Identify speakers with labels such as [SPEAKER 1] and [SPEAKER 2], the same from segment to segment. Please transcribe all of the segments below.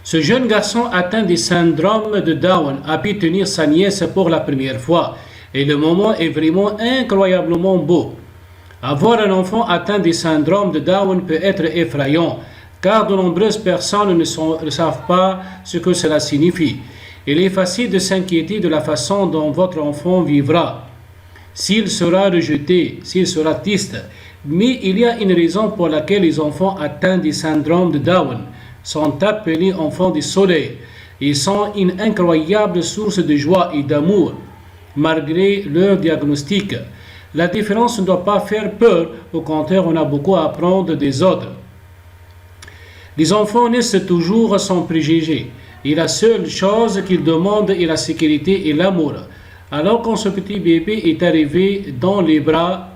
[SPEAKER 1] Ce jeune garçon atteint du syndrome de Down a pu tenir sa nièce pour la première fois et le moment est vraiment incroyablement beau. Avoir un enfant atteint du syndrome de Down peut être effrayant car de nombreuses personnes ne savent pas ce que cela signifie. Il est facile de s'inquiéter de la façon dont votre enfant vivra, s'il sera rejeté, s'il sera triste. Mais il y a une raison pour laquelle les enfants atteints du syndrome de Down sont appelés enfants du soleil. Ils sont une incroyable source de joie et d'amour, malgré leur diagnostic. La différence ne doit pas faire peur, au contraire, on a beaucoup à apprendre des autres. Les enfants naissent toujours sans préjugés, et la seule chose qu'ils demandent est la sécurité et l'amour. Alors quand ce petit bébé est arrivé dans les bras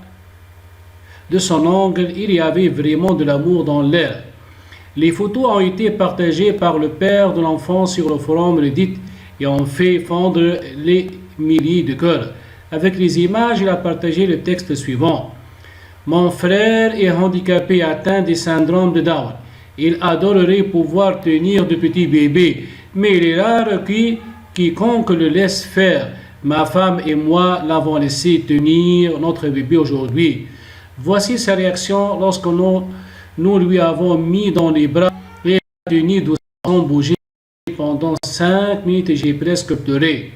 [SPEAKER 1] de son oncle, il y avait vraiment de l'amour dans l'air. Les photos ont été partagées par le père de l'enfant sur le forum Reddit et ont fait fondre les milliers de cœurs. Avec les images, il a partagé le texte suivant. Mon frère est handicapé atteint du syndrome de Down. Il adorerait pouvoir tenir de petits bébés, mais il est rare quiconque le laisse faire. Ma femme et moi l'avons laissé tenir notre bébé aujourd'hui. Voici sa réaction lorsque nous lui avons mis dans les bras et a tenu doucement sans bouger pendant 5 minutes et j'ai presque pleuré.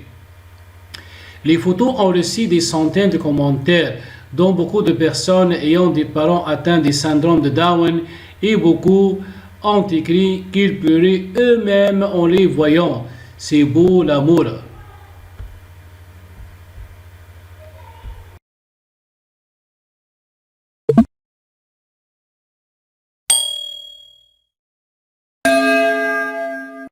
[SPEAKER 1] Les photos ont reçu des centaines de commentaires, dont beaucoup de personnes ayant des parents atteints du syndrome de Down et beaucoup ont écrit qu'ils pleuraient eux-mêmes en les voyant. C'est beau l'amour.